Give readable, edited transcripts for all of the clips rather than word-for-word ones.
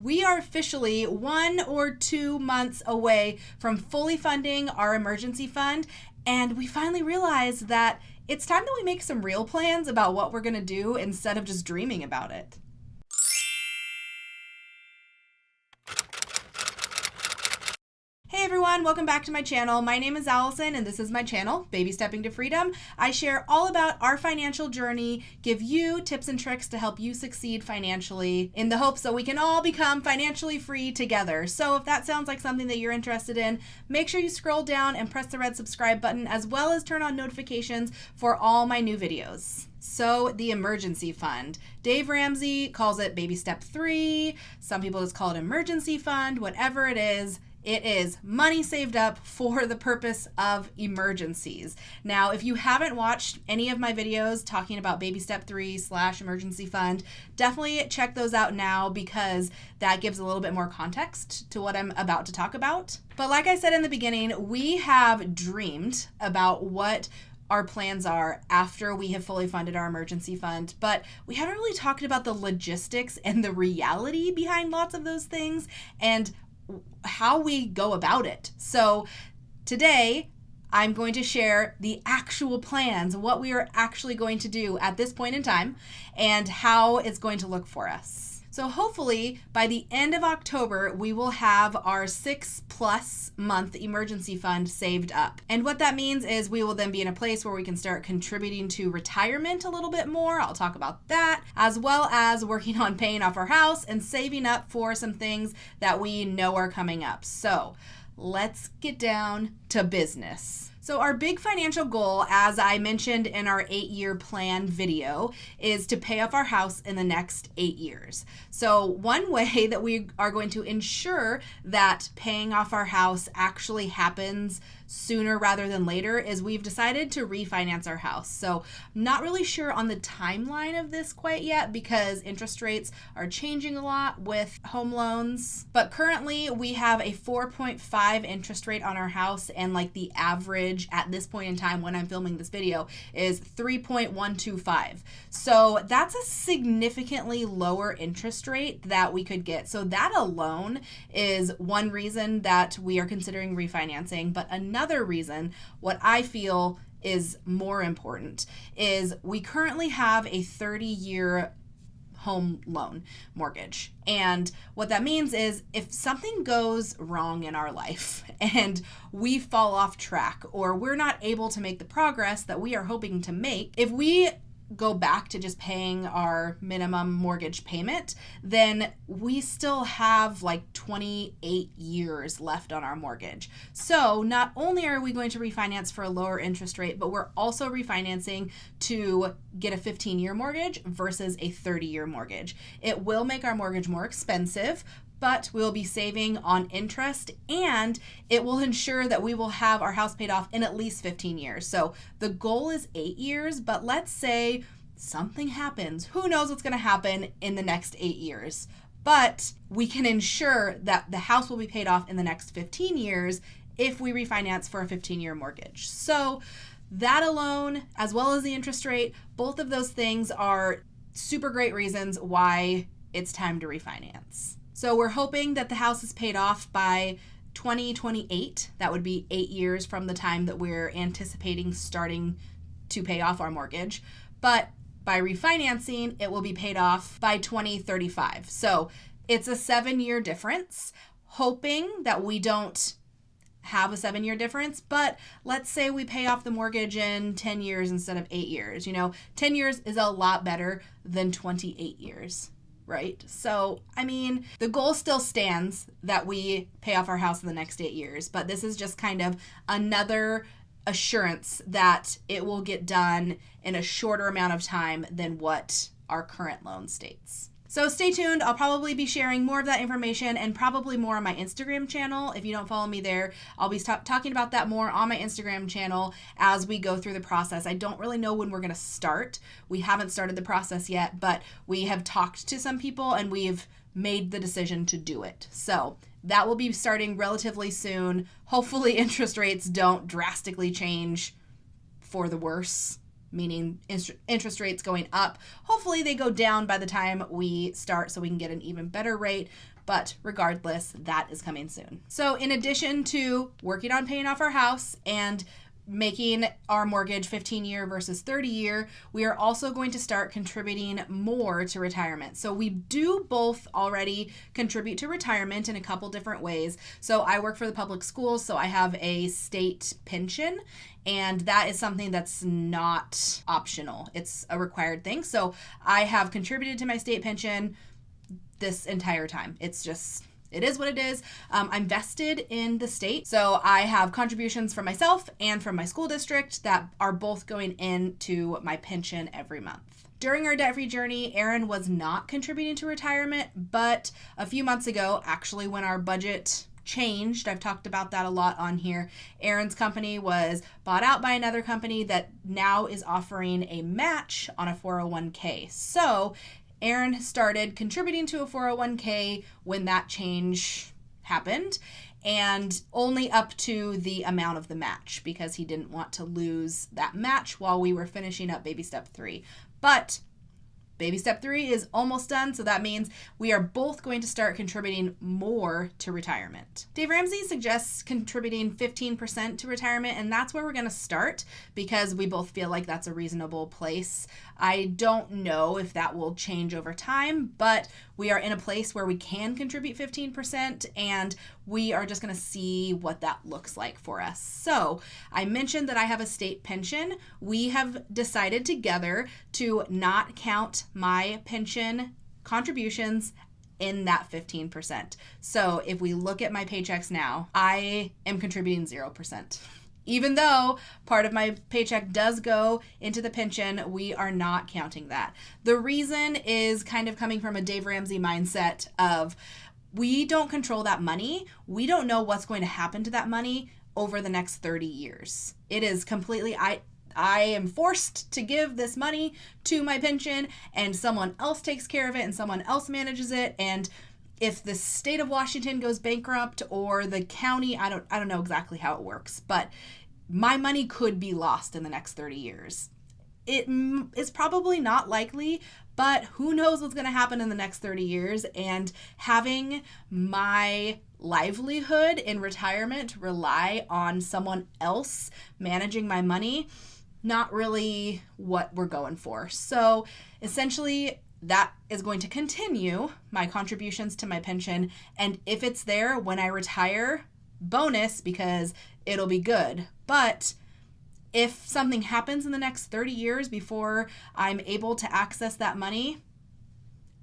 we are officially 1 or 2 months away from fully funding our emergency fund, and we finally realized that it's time that we make some real plans about what we're going to do instead of just dreaming about it. Hey everyone, welcome back to my channel. My name is Allison and this is my channel, Baby Stepping to Freedom. I share all about our financial journey, give you tips and tricks to help you succeed financially in the hopes that we can all become financially free together. So if that sounds like something that you're interested in, make sure you scroll down and press the red subscribe button as well as turn on notifications for all my new videos. So the emergency fund. Dave Ramsey calls it baby step 3. Some people just call it emergency fund, whatever it is. It is money saved up for the purpose of emergencies. Now, if you haven't watched any of my videos talking about baby step 3/emergency fund, definitely check those out now because that gives a little bit more context to what I'm about to talk about. But like I said in the beginning, we have dreamed about what our plans are after we have fully funded our emergency fund, but we haven't really talked about the logistics and the reality behind lots of those things and how we go about it. So today I'm going to share the actual plans, what we are actually going to do at this point in time and how it's going to look for us. So hopefully by the end of October, we will have our 6+ month emergency fund saved up. And what that means is we will then be in a place where we can start contributing to retirement a little bit more. I'll talk about that, as well as working on paying off our house and saving up for some things that we know are coming up. So let's get down to business. So our big financial goal, as I mentioned in our 8-year plan video, is to pay off our house in the next 8 years. So one way that we are going to ensure that paying off our house actually happens sooner rather than later is we've decided to refinance our house. So I'm not really sure on the timeline of this quite yet because interest rates are changing a lot with home loans. But currently we have a 4.5 interest rate on our house, and like the average at this point in time when I'm filming this video is 3.125. So that's a significantly lower interest rate that we could get. So that alone is one reason that we are considering refinancing. But another reason, what I feel is more important, is we currently have a 30-year home loan mortgage. And what that means is if something goes wrong in our life and we fall off track or we're not able to make the progress that we are hoping to make, if we go back to just paying our minimum mortgage payment, then we still have like 28 years left on our mortgage. So not only are we going to refinance for a lower interest rate, but we're also refinancing to get a 15-year mortgage versus a 30-year mortgage. It will make our mortgage more expensive, but we'll be saving on interest, and it will ensure that we will have our house paid off in at least 15 years. So the goal is 8 years, but let's say something happens. Who knows what's going to happen in the next 8 years? But we can ensure that the house will be paid off in the next 15 years if we refinance for a 15-year mortgage. So that alone, as well as the interest rate, both of those things are super great reasons why it's time to refinance. So we're hoping that the house is paid off by 2028. That would be 8 years from the time that we're anticipating starting to pay off our mortgage. But by refinancing, it will be paid off by 2035. So it's a 7-year difference, hoping that we don't have a 7-year difference. But let's say we pay off the mortgage in 10 years instead of 8 years. 10 years is a lot better than 28 years. Right? So, I mean, the goal still stands that we pay off our house in the next 8 years, but this is just kind of another assurance that it will get done in a shorter amount of time than what our current loan states. So stay tuned. I'll probably be sharing more of that information and probably more on my Instagram channel. If you don't follow me there, I'll be talking about that more on my Instagram channel as we go through the process. I don't really know when we're going to start. We haven't started the process yet, but we have talked to some people and we've made the decision to do it. So that will be starting relatively soon. Hopefully interest rates don't drastically change for the worse, meaning interest rates going up. Hopefully they go down by the time we start so we can get an even better rate. But regardless, that is coming soon. So in addition to working on paying off our house and making our mortgage 15-year versus 30-year, we are also going to start contributing more to retirement. So we do both already contribute to retirement in a couple different ways. So I work for the public schools, so I have a state pension, and that is something that's not optional. It's a required thing. So I have contributed to my state pension this entire time. It is what it is. I'm vested in the state. So I have contributions from myself and from my school district that are both going into my pension every month. During our debt-free journey, Erin was not contributing to retirement, but a few months ago, actually when our budget changed, I've talked about that a lot on here, Erin's company was bought out by another company that now is offering a match on a 401k. So Erin started contributing to a 401k when that change happened, and only up to the amount of the match because he didn't want to lose that match while we were finishing up baby step 3. But baby step 3 is almost done, so that means we are both going to start contributing more to retirement. Dave Ramsey suggests contributing 15% to retirement, and that's where we're going to start because we both feel like that's a reasonable place. I don't know if that will change over time, but we are in a place where we can contribute 15%, and we are just going to see what that looks like for us. So I mentioned that I have a state pension. We have decided together to not count my pension contributions in that 15%. So if we look at my paychecks now, I am contributing 0%. Even though part of my paycheck does go into the pension, we are not counting that. The reason is kind of coming from a Dave Ramsey mindset of we don't control that money. We don't know what's going to happen to that money over the next 30 years. It is completely, I am forced to give this money to my pension, and someone else takes care of it and someone else manages it. And if the state of Washington goes bankrupt or the county, I don't know exactly how it works, but my money could be lost in the next 30 years. It is probably not likely, but who knows what's going to happen in the next 30 years. And having my livelihood in retirement rely on someone else managing my money, not really what we're going for. So essentially, that is going to continue my contributions to my pension. And if it's there when I retire, bonus, because it'll be good. But if something happens in the next 30 years before I'm able to access that money,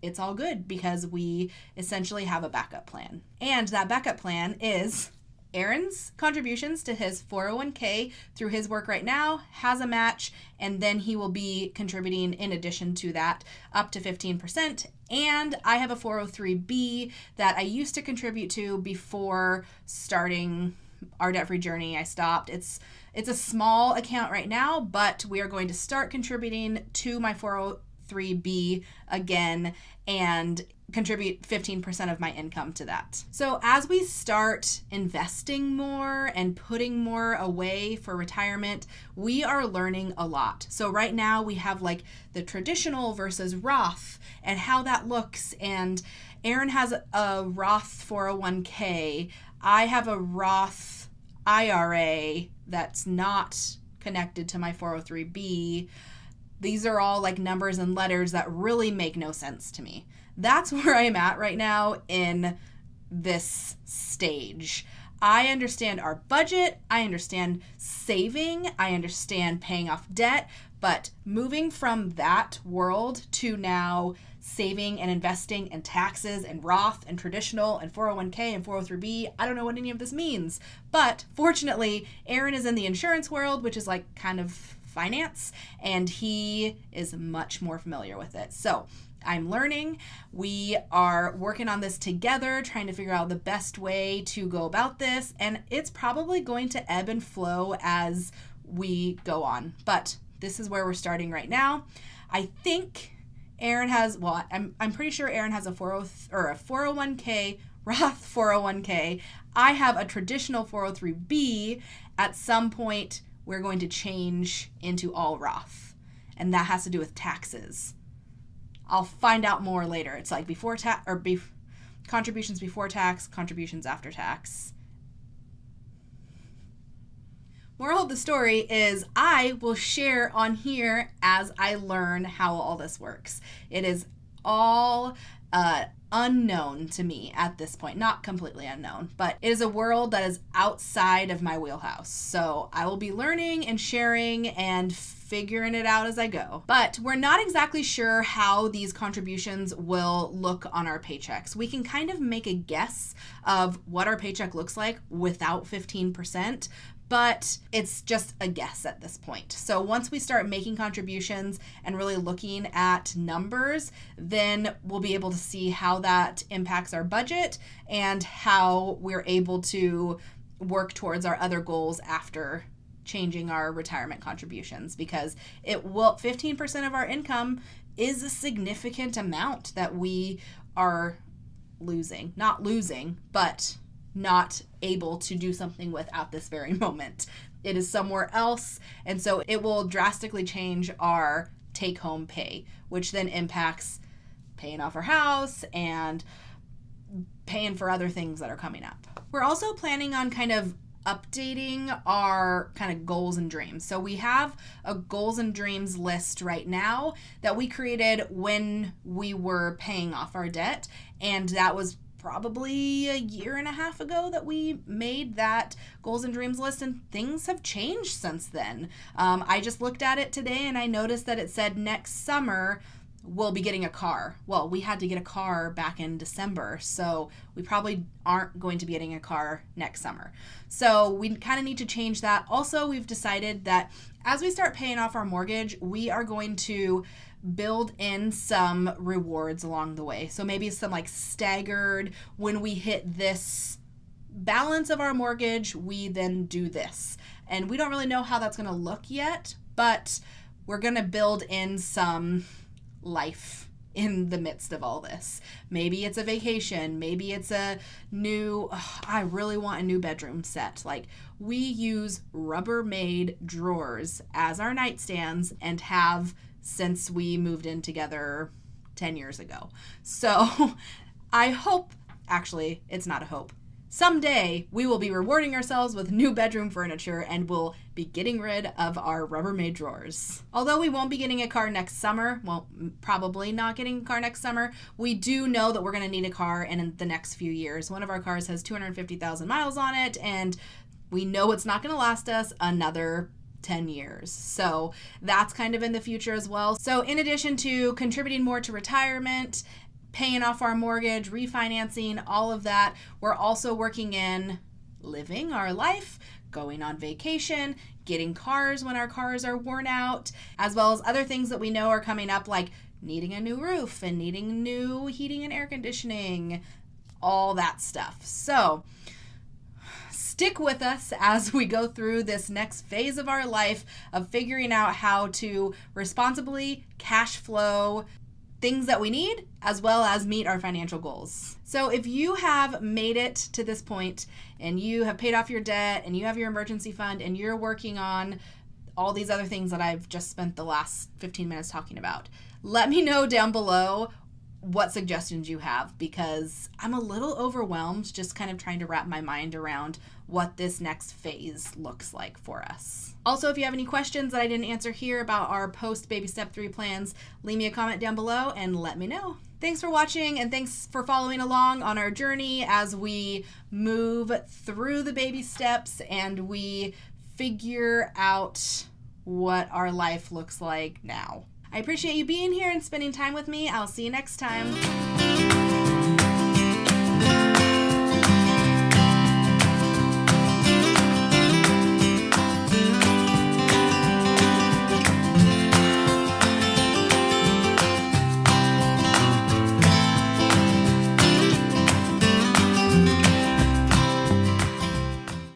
it's all good because we essentially have a backup plan. And that backup plan is Erin's contributions to his 401k through his work right now has a match, and then he will be contributing in addition to that up to 15%. And I have a 403b that I used to contribute to before starting our debt-free journey. I stopped. It's a small account right now, but we are going to start contributing to my 403b again and contribute 15% of my income to that. So as we start investing more and putting more away for retirement, we are learning a lot. So right now we have like the traditional versus Roth and how that looks. And Erin has a Roth 401k. I have a Roth IRA that's not connected to my 403b. These are all like numbers and letters that really make no sense to me. That's where I am at right now in this stage. I understand our budget. I understand saving. I understand paying off debt. But moving from that world to now saving and investing and taxes and Roth and traditional and 401k and 403b, I don't know what any of this means. But fortunately, Erin is in the insurance world, which is like kind of finance, and he is much more familiar with it. So I'm learning. We are working on this together, trying to figure out the best way to go about this. And it's probably going to ebb and flow as we go on. But this is where we're starting right now. I think Erin has, well, I'm pretty sure Erin has a 401k, Roth 401k. I have a traditional 403b. At some point, we're going to change into all Roth. And that has to do with taxes. I'll find out more later. It's like before contributions before tax, contributions after tax. Moral of the story is I will share on here as I learn how all this works. It is all unknown to me at this point. Not completely unknown, but it is a world that is outside of my wheelhouse. So I will be learning and sharing and figuring it out as I go. But we're not exactly sure how these contributions will look on our paychecks. We can kind of make a guess of what our paycheck looks like without 15%. But it's just a guess at this point. So once we start making contributions and really looking at numbers, then we'll be able to see how that impacts our budget and how we're able to work towards our other goals after changing our retirement contributions, because 15% of our income is a significant amount that we are not losing, but not able to do something with at this very moment. It is somewhere else, and so it will drastically change our take-home pay, which then impacts paying off our house and paying for other things that are coming up. We're also planning on kind of updating our kind of goals and dreams. So we have a goals and dreams list right now that we created when we were paying off our debt, and that was probably a year and a half ago that we made that goals and dreams list, and things have changed since then. I just looked at it today and I noticed that it said next summer we'll be getting a car. Well, we had to get a car back in December, so we probably aren't going to be getting a car next summer. So we kind of need to change that. Also, we've decided that as we start paying off our mortgage, we are going to build in some rewards along the way. So maybe some like staggered, when we hit this balance of our mortgage, we then do this. And we don't really know how that's going to look yet, but we're going to build in some life in the midst of all this. Maybe it's a vacation. Maybe it's a new, I really want a new bedroom set. Like, we use Rubbermaid drawers as our nightstands and have since we moved in together 10 years ago. So I hope, actually, it's not a hope. Someday we will be rewarding ourselves with new bedroom furniture and we'll be getting rid of our Rubbermaid drawers. Although we won't be getting a car next summer, well, probably not getting a car next summer, we do know that we're going to need a car in the next few years. One of our cars has 250,000 miles on it, and we know it's not going to last us another 10 years. So that's kind of in the future as well. So in addition to contributing more to retirement, paying off our mortgage, refinancing, all of that, we're also working in living our life, going on vacation, getting cars when our cars are worn out, as well as other things that we know are coming up, like needing a new roof and needing new heating and air conditioning, all that stuff. So stick with us as we go through this next phase of our life of figuring out how to responsibly cash flow things that we need, as well as meet our financial goals. So if you have made it to this point and you have paid off your debt and you have your emergency fund and you're working on all these other things that I've just spent the last 15 minutes talking about, let me know down below what suggestions you have, because I'm a little overwhelmed just kind of trying to wrap my mind around what this next phase looks like for us. Also, if you have any questions that I didn't answer here about our post baby step 3 plans, leave me a comment down below and let me know. Thanks for watching, and thanks for following along on our journey as we move through the baby steps and we figure out what our life looks like now. I appreciate you being here and spending time with me. I'll see you next time.